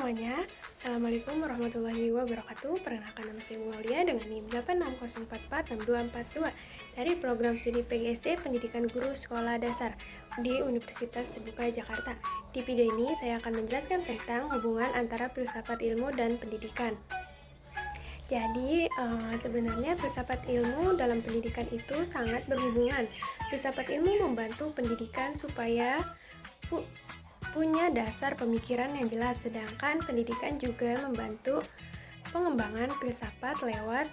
semuanya, Assalamualaikum warahmatullahi wabarakatuh. Perkenalkan, nama saya Aulia dengan NIM 860446242 dari program studi PGSD Pendidikan Guru Sekolah Dasar di Universitas Terbuka Jakarta. Di video ini saya akan menjelaskan tentang hubungan antara filsafat ilmu dan pendidikan. Jadi sebenarnya filsafat ilmu dalam pendidikan itu sangat berhubungan. Filsafat ilmu membantu pendidikan supaya punya dasar pemikiran yang jelas, sedangkan pendidikan juga membantu pengembangan filsafat lewat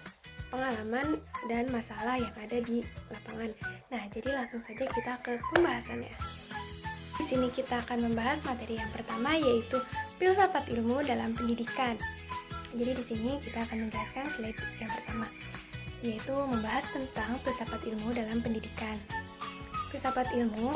pengalaman dan masalah yang ada di lapangan. Nah, jadi langsung saja kita ke pembahasannya. Di sini kita akan membahas materi yang pertama, yaitu filsafat ilmu dalam pendidikan. Jadi di sini kita akan menjelaskan slide yang pertama, yaitu membahas tentang filsafat ilmu dalam pendidikan. Filsafat ilmu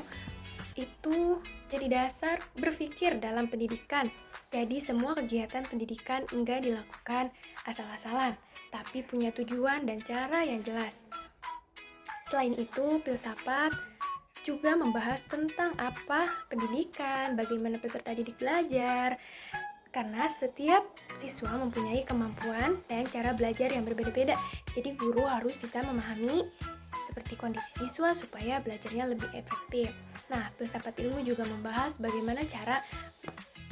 itu jadi dasar berpikir dalam pendidikan. Jadi semua kegiatan pendidikan enggak dilakukan asal-asalan, tapi punya tujuan dan cara yang jelas. Selain itu, filsafat juga membahas tentang apa pendidikan, bagaimana peserta didik belajar, karena setiap siswa mempunyai kemampuan dan cara belajar yang berbeda-beda. Jadi guru harus bisa memahami seperti kondisi siswa supaya belajarnya lebih efektif. Nah, filsafat ilmu juga membahas bagaimana cara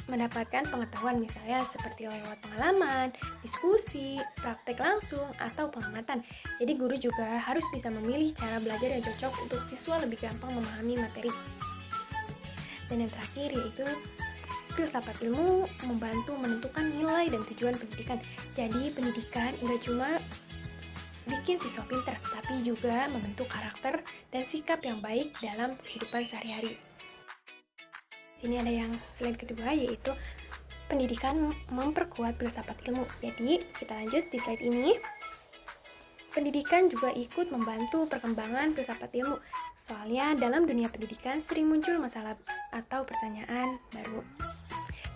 mendapatkan pengetahuan, misalnya seperti lewat pengalaman, diskusi, praktek langsung, atau pengamatan. Jadi guru juga harus bisa memilih cara belajar yang cocok untuk siswa lebih gampang memahami materi. Dan yang terakhir yaitu filsafat ilmu membantu menentukan nilai dan tujuan pendidikan. Jadi pendidikan enggak cuma bikin siswa pintar, tapi juga membentuk karakter dan sikap yang baik dalam kehidupan sehari-hari. Sini ada yang slide kedua, yaitu pendidikan memperkuat filsafat ilmu. Jadi kita lanjut di slide ini. Pendidikan juga ikut membantu perkembangan filsafat ilmu. Soalnya dalam dunia pendidikan sering muncul masalah atau pertanyaan baru.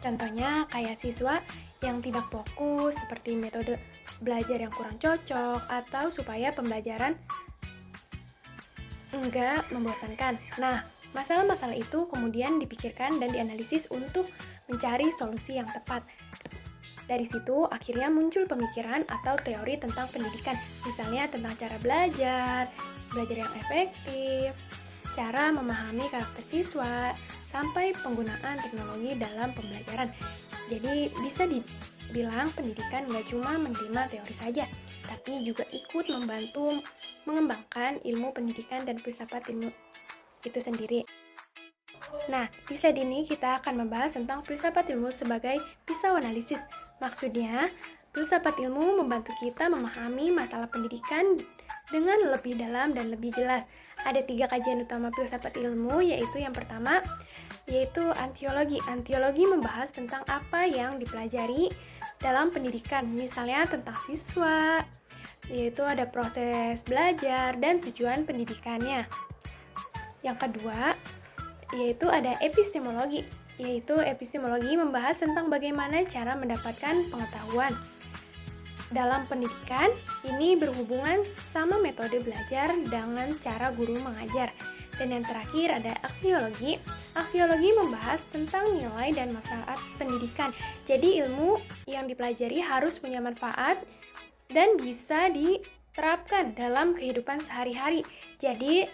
Contohnya kayak siswa yang tidak fokus, seperti metode belajar yang kurang cocok, atau supaya pembelajaran enggak membosankan. Nah, masalah-masalah itu kemudian dipikirkan dan dianalisis untuk mencari solusi yang tepat. Dari situ akhirnya muncul pemikiran atau teori tentang pendidikan, misalnya tentang cara belajar yang efektif, cara memahami karakter siswa, sampai penggunaan teknologi dalam pembelajaran. Jadi bisa dibilang pendidikan nggak cuma menerima teori saja, tapi juga ikut membantu mengembangkan ilmu pendidikan dan filsafat ilmu itu sendiri. Nah, di slide ini kita akan membahas tentang filsafat ilmu sebagai pisau analisis. Maksudnya, filsafat ilmu membantu kita memahami masalah pendidikan dengan lebih dalam dan lebih jelas. Ada 3 kajian utama filsafat ilmu, yaitu yang pertama, yaitu antiologi. Antiologi membahas tentang apa yang dipelajari dalam pendidikan, misalnya tentang siswa, yaitu ada proses belajar dan tujuan pendidikannya. Yang kedua, yaitu ada epistemologi. Yaitu epistemologi membahas tentang bagaimana cara mendapatkan pengetahuan. Dalam pendidikan, ini berhubungan sama metode belajar dengan cara guru mengajar. Dan yang terakhir ada aksiologi. Aksiologi membahas tentang nilai dan manfaat pendidikan. Jadi ilmu yang dipelajari harus punya manfaat dan bisa diterapkan dalam kehidupan sehari-hari. Jadi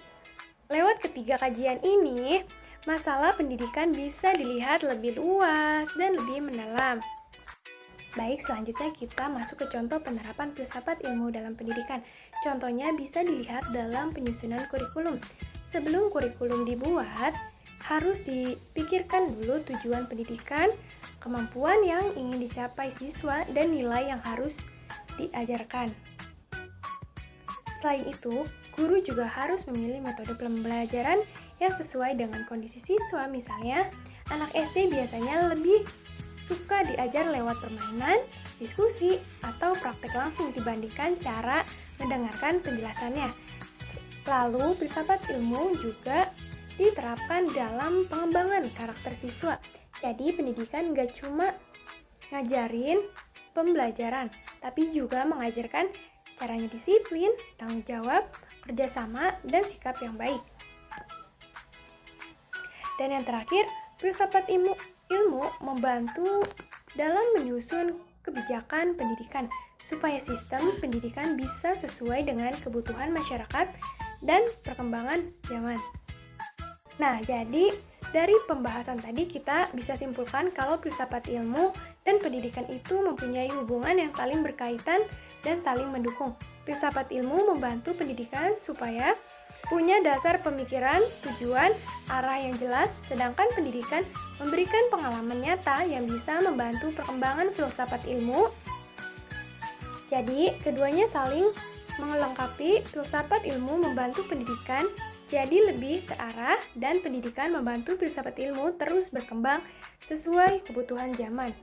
lewat ketiga kajian ini, masalah pendidikan bisa dilihat lebih luas dan lebih mendalam. Baik, selanjutnya kita masuk ke contoh penerapan filsafat ilmu dalam pendidikan. Contohnya bisa dilihat dalam penyusunan kurikulum. Sebelum kurikulum dibuat, harus dipikirkan dulu tujuan pendidikan, kemampuan yang ingin dicapai siswa, dan nilai yang harus diajarkan. Selain itu, guru juga harus memilih metode pembelajaran yang sesuai dengan kondisi siswa. Misalnya, anak SD biasanya lebih suka diajar lewat permainan, diskusi, atau praktek langsung dibandingkan cara mendengarkan penjelasannya. Lalu, filsafat ilmu juga diterapkan dalam pengembangan karakter siswa. Jadi, pendidikan nggak cuma ngajarin pembelajaran, tapi juga mengajarkan caranya disiplin, tanggung jawab, kerjasama, dan sikap yang baik. Dan yang terakhir, filsafat ilmu membantu dalam menyusun kebijakan pendidikan supaya sistem pendidikan bisa sesuai dengan kebutuhan masyarakat dan perkembangan zaman. Nah, jadi dari pembahasan tadi kita bisa simpulkan kalau filsafat ilmu dan pendidikan itu mempunyai hubungan yang saling berkaitan dan saling mendukung. Filsafat ilmu membantu pendidikan supaya punya dasar pemikiran, tujuan, arah yang jelas, sedangkan pendidikan memberikan pengalaman nyata yang bisa membantu perkembangan filsafat ilmu. Jadi, keduanya saling melengkapi. Filsafat ilmu membantu pendidikan jadi lebih terarah dan pendidikan membantu filsafat ilmu terus berkembang sesuai kebutuhan zaman.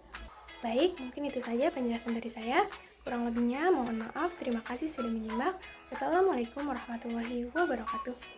Baik, mungkin itu saja penjelasan dari saya. Kurang lebihnya mohon maaf. Terima kasih sudah menyimak. Wassalamualaikum warahmatullahi wabarakatuh.